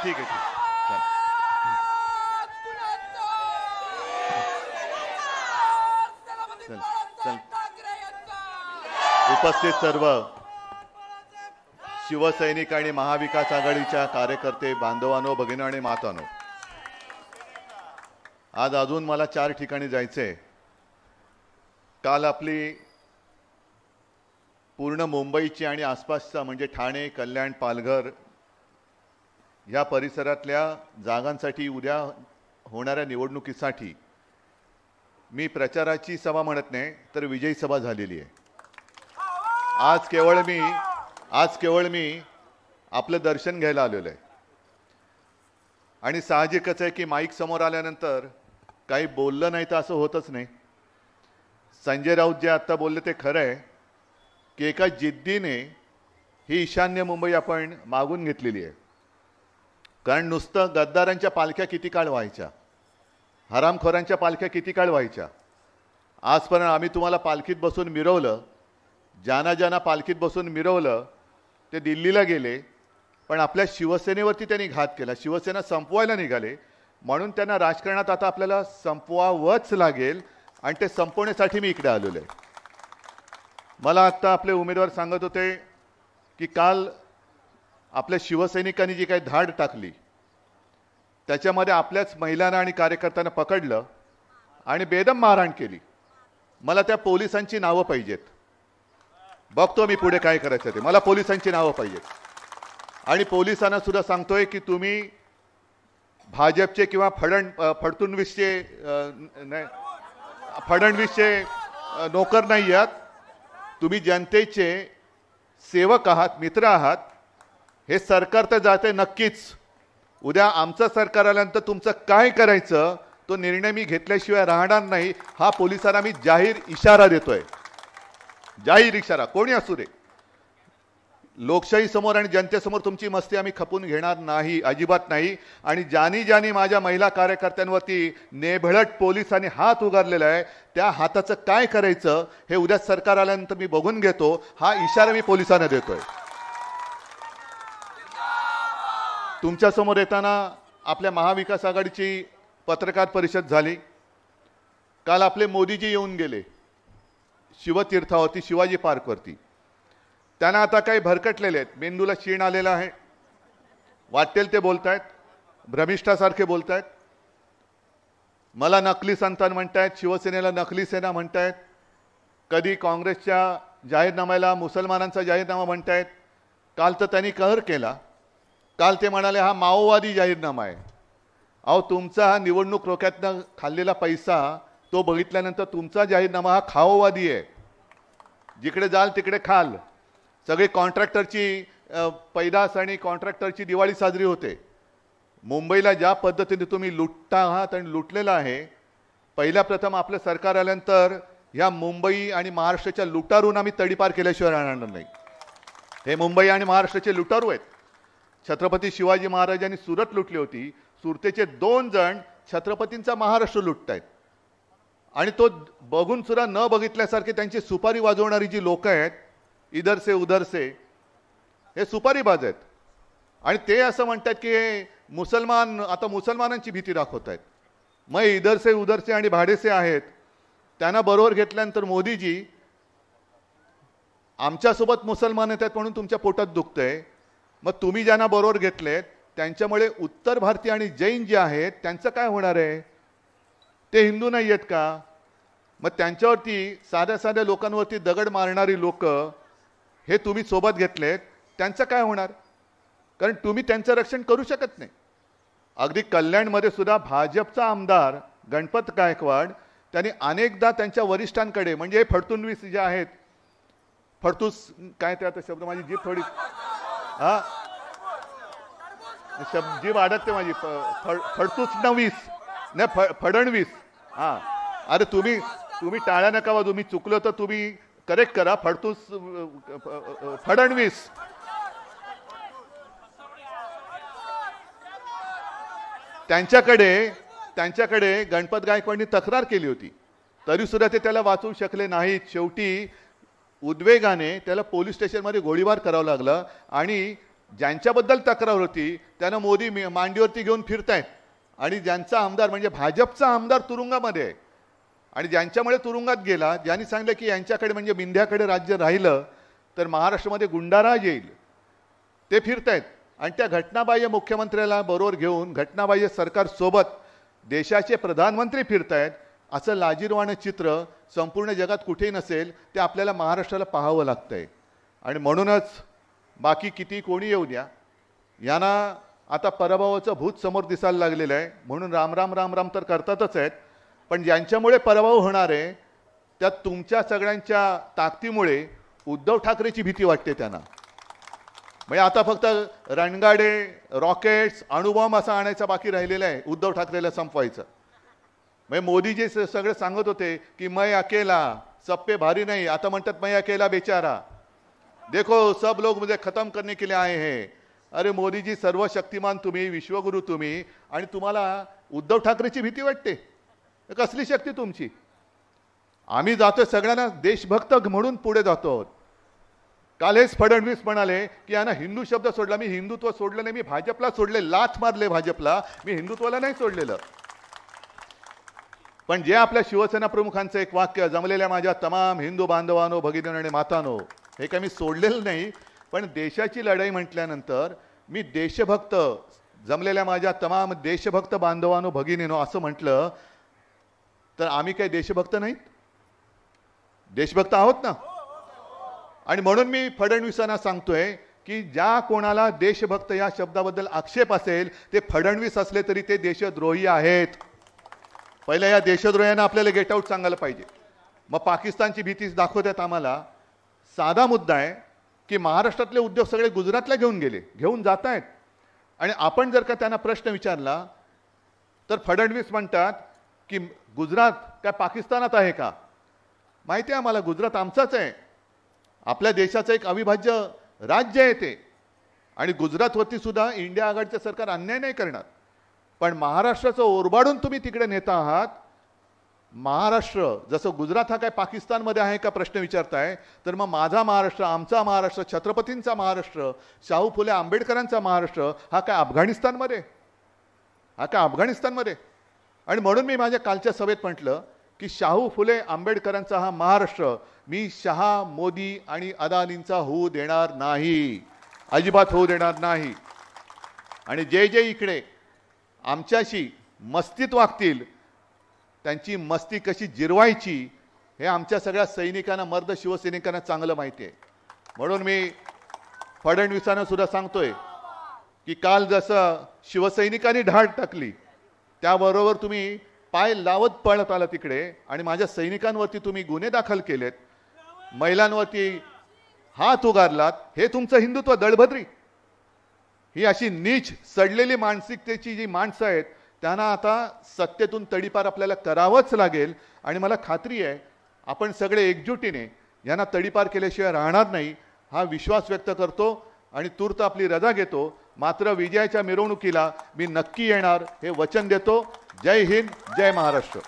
ठीक आहे चल चल उपस्थित सर्व शिवसैनिक आणि महाविकास आघाडीच्या कार्यकर्ते बांधवांनो, भगिनी आणि मातांनो, आज अजून मला 4 ठिकाणी जायचंय. काल आपली पूर्ण मुंबईची आणि आसपासचा म्हणजे ठाणे, कल्याण, पालघर या परिसरातल्या जागांसाठी उद्या होणाऱ्या निवडणुकीसाठी मी प्रचाराची सभा म्हणत नाही तर विजयी सभा झालेली आहे. आज केवळ मी आपलं दर्शन घ्यायला आलेलो आहे. आणि साहजिकच आहे की माईक समोर आल्यानंतर काही बोललं नाही तर असं होतच नाही. संजय राऊत जे आता बोलले ते खरं आहे की एका जिद्दीने ही ईशान्य मुंबई आपण मागून घेतलेली आहे. कारण नुसतं गद्दारांच्या पालख्या किती काळ व्हायच्या, हरामखोरांच्या पालख्या किती काळ व्हायच्या. आजपर्यंत आम्ही तुम्हाला पालखीत बसून मिरवलं, ज्यांना पालखीत बसून मिरवलं ते दिल्लीला गेले, पण आपल्या शिवसेनेवरती त्यांनी घात केला. शिवसेना संपवायला निघाले, म्हणून त्यांना राजकारणात आता आपल्याला संपवावंच लागेल आणि ते संपवण्यासाठी मी इकडे आलेलो आहे. मला आत्ता आपले उमेदवार सांगत होते की काल आपल्या शिवसैनिकांनी जी काही धाड टाकली त्याच्यामध्ये आपल्याच महिलांना आणि कार्यकर्त्यांना पकडलं आणि बेदम मारहाण केली. मला त्या पोलिसांची नावं पाहिजेत. बघतो मी पुढे काय करायचं ते. मला पोलिसांची नावं पाहिजेत. आणि पोलिसांना सुद्धा सांगतोय की तुम्ही भाजपचे किंवा फडणवीसचे नोकर नाही आहात. तुम्ही जनतेचे सेवक आहात, मित्र आहात. हे सरकार तर जाते नक्कीच. उद्या आमचं सरकार आल्यानंतर तुमचं काय करायचं तो निर्णय मी घेतल्याशिवाय राहणार नाही. हा पोलिसांना मी जाहीर इशारा देतोय. जाहीर इशारा, कोणी असू दे. लोकशाही समोर आणि जनतेसमोर तुमची मस्ती आम्ही खपून घेणार नाही, अजिबात नाही. आणि ज्यांनी माझ्या महिला कार्यकर्त्यांवरती नेभळट पोलिसांनी हात उगारलेला आहे त्या हाताचं काय करायचं हे उद्या सरकार आल्यानंतर मी बघून घेतो. हा इशारा मी पोलिसांना देतोय. तुमच्या समोर येताना आपल्या महाविकास आघाडीची पत्रकार परिषद झाली. काल आपले मोदीजी येऊन गेले शिवतीर्थावरती, शिवाजी पार्कवरती. त्यांना आता काही भरकटलेले आहेत, मेंदूला शीण आलेला आहे, वाटेल ते बोलतायत, भ्रमिष्ठासारखे बोलतायत. मला नकली संतान म्हणतायत, शिवसेनेला नकली सेना म्हणतायत, कधी काँग्रेसच्या जाहीरनाम्याला मुसलमानांचा जाहीरनामा म्हणतायत. काल तर त्यांनी कहर केला. काल ते म्हणाले हा माओवादी जाहीरनामा आहे. अहो, तुमचा हा निवडणूक रोख्यातनं खाल्लेला पैसा तो बघितल्यानंतर तुमचा जाहीरनामा हा खाओवादी आहे. जिकडे जाल तिकडे खाल. सगळे कॉन्ट्रॅक्टरची पैदास आणि कॉन्ट्रॅक्टरची दिवाळी साजरी होते. मुंबईला ज्या पद्धतीने तुम्ही लुटता आहात आणि लुटलेला आहे, पहिल्या प्रथम आपलं सरकार आल्यानंतर ह्या मुंबई आणि महाराष्ट्राच्या लुटारून आम्ही तडीपार केल्याशिवाय राहणार नाही. हे मुंबई आणि महाराष्ट्राचे लुटारू आहेत. छत्रपती शिवाजी महाराजांनी सुरत लुटली होती. सुरतेचे 2 जण छत्रपतींचा महाराष्ट्र लुटतायत. आणि तो बघून सुद्धा न बघितल्यासारखे त्यांची सुपारी वाजवणारी जी लोक आहेत, इधर से उधर से, हे सुपारीबाज आहेत. आणि ते असं म्हणतात की हे मुसलमान आता मुसलमानांची भीती दाखवत आहेत. मग इधर से उधर से आणि भाडेसे आहेत. त्यांना बरोबर घेतल्यानंतर मोदीजी आमच्यासोबत मुसलमान येतात म्हणून तुमच्या पोटात दुखतंय. मग तुम्ही ज्यांना बरोबर घेतलेत त्यांच्यामुळे उत्तर भारतीय आणि जैन जे आहेत त्यांचं काय होणार आहे? ते हिंदू नाही आहेत का? मग त्यांच्यावरती साध्या लोकांवरती दगड मारणारी लोक हे तुम्ही सोबत घेतलेत, त्यांचं काय होणार? कारण तुम्ही त्यांचं रक्षण करू शकत नाही. अगदी कल्याणमध्ये सुद्धा भाजपचा आमदार गणपत गायकवाड त्यांनी अनेकदा त्यांच्या वरिष्ठांकडे, म्हणजे फडतुनवीस जे आहेत, फडतूस काय ते आता शब्द, माझी जीभ थोडी जीभ अडकते माझी, फडतूस नवीस नाही फडणवीस. अरे तुम्ही टाळ्या नका वाजवू. मी चुकलो तर तुम्ही करेक्ट करा. फडणवीस. त्यांच्याकडे गणपत गायकवाडनी तक्रार केली होती, तरी सुद्धा ते त्याला वाचवू शकले नाहीत. शेवटी उद्वेगाने त्याला पोलीस स्टेशनमध्ये गोळीबार करावा लागला आणि ज्यांच्याबद्दल तक्रार होती त्यांना मोदी मांडीवरती घेऊन फिरतायत आणि ज्यांचा आमदार म्हणजे भाजपचा आमदार तुरुंगामध्ये आहे आणि ज्यांच्यामुळे तुरुंगात गेला, ज्यांनी सांगितलं की यांच्याकडे म्हणजे मिंध्याकडे राज्य राहिलं तर महाराष्ट्रामध्ये गुंडाराज येईल, ते फिरतायत आणि त्या घटनाबाह्य मुख्यमंत्र्याला बरोबर घेऊन घटनाबाह्य सरकारसोबत देशाचे प्रधानमंत्री फिरतायत. असं लाजिरवाणं चित्र संपूर्ण जगात कुठेही नसेल, ते आपल्याला महाराष्ट्राला पाहावं लागतंय. आणि म्हणूनच बाकी किती कोणी येऊ द्या, यांना आता पराभवाचं भूत समोर दिसायला लागलेलं आहे. म्हणून राम राम राम राम तर करतातच आहेत, पण ज्यांच्यामुळे पराभव होणार आहे त्यात तुमच्या सगळ्यांच्या ताकदीमुळे उद्धव ठाकरेची भीती वाटते त्यांना. म्हणजे आता फक्त रणगाडे, रॉकेट्स, अणुबॉम्ब असं आणायचं बाकी राहिलेलं आहे उद्धव ठाकरेला संपवायचं. म्हणजे मोदीजी सगळे सांगत होते की मैं अकेला सब पे भारी नहीं, आता म्हणतात मैं अकेला बेचारा, देखो सब लोग मुझे खत्म करने के लिए आए हैं. अरे मोदीजी सर्वशक्तिमान तुम्ही, विश्वगुरु तुम्ही, आणि तुम्हाला उद्धव ठाकरेची भीती वाटते. कसली शक्ती तुमची? आम्ही जातोय सगळ्यांना देशभक्त म्हणून पुढे जातो. काल हेच फडणवीस म्हणाले की यांना हिंदू शब्द सोडला. मी हिंदुत्व सोडलं नाही, मी भाजपला सोडले, लाथ मारले भाजपला, मी हिंदुत्वाला नाही सोडलेलं. पण जे आपल्या शिवसेना प्रमुखांचं एक वाक्य, जमलेल्या माझ्या तमाम हिंदू बांधवांनो, भगिनींनो आणि मातांनो, हे काय मी सोडलेलं नाही. पण देशाची लढाई म्हटल्यानंतर मी देशभक्त, जमलेल्या माझ्या तमाम देशभक्त बांधवांनो, भगिनींनो असं म्हटलं तर आम्ही काही देशभक्त नाहीत? देशभक्त आहोत ना. आणि म्हणून मी फडणवीसांना सांगतोय की ज्या कोणाला देशभक्त या शब्दाबद्दल आक्षेप असेल ते फडणवीस असले तरी ते देशद्रोही आहेत. पहिल्या या देशद्रोह्यांना आपल्याला गेट आउट सांगायला पाहिजे. मग पाकिस्तानची भीती दाखवतात आम्हाला. साधा मुद्दा आहे की महाराष्ट्रातले उद्योग सगळे गुजरातला घेऊन जात आहेत. आणि आपण जर का त्यांना प्रश्न विचारला तर फडणवीस म्हणतात की गुजरात काय पाकिस्तानात आहे का? माहिती आहे आम्हाला, गुजरात आमचाच आहे, आपल्या देशाचं एक अविभाज्य राज्य आहे ते. आणि गुजरातवरती सुद्धा इंडिया आघाडीचं सरकार अन्याय नाही करणार. पण महाराष्ट्राचं ओरबाडून तुम्ही तिकडे नेता आहात. महाराष्ट्र जसं गुजरात हा काय पाकिस्तानमध्ये आहे का प्रश्न विचारताय, तर मग माझा महाराष्ट्र, आमचा महाराष्ट्र, छत्रपतींचा महाराष्ट्र, शाहू फुले आंबेडकरांचा महाराष्ट्र हा काय अफगाणिस्तानमध्ये? आणि म्हणून मी माझ्या कालच्या सभेत म्हटलं की शाहू फुले आंबेडकरांचा हा महाराष्ट्र मी शहा, मोदी आणि अदानींचा होऊ देणार नाही, अजिबात होऊ देणार नाही. आणि जे इकडे आमच्याशी मस्तीत वागतील त्यांची मस्ती कशी जिरवायची हे आमच्या सगळ्या सैनिकांना, मर्द शिवसैनिकांना चांगलं माहिती आहे. म्हणून मी फडणवीसांना सुद्धा सांगतोय की काल जसं शिवसैनिकांनी ढाल टाकली त्याबरोबर तुम्ही पाय लावत पळत आला तिकडे आणि माझ्या सैनिकांवरती तुम्ही गुन्हे दाखल केलेत, महिलांवरती हात उगारलात, हे तुमचं हिंदुत्व दळभद्री. ही अशी नीच सडलेली मानसिकतेची जी माणसं आहेत त्यांना आता सत्तेतून तडीपार आपल्याला करावंच लागेल. आणि मला खात्री आहे आपण सगळे एकजुटीने यांना तडीपार केल्याशिवाय राहणार नाही हा विश्वास व्यक्त करतो आणि तूर्त आपली रजा घेतो. मात्र विजयाच्या मिरवणुकीला मी नक्की येणार हे वचन देतो. जय हिंद, जय महाराष्ट्र.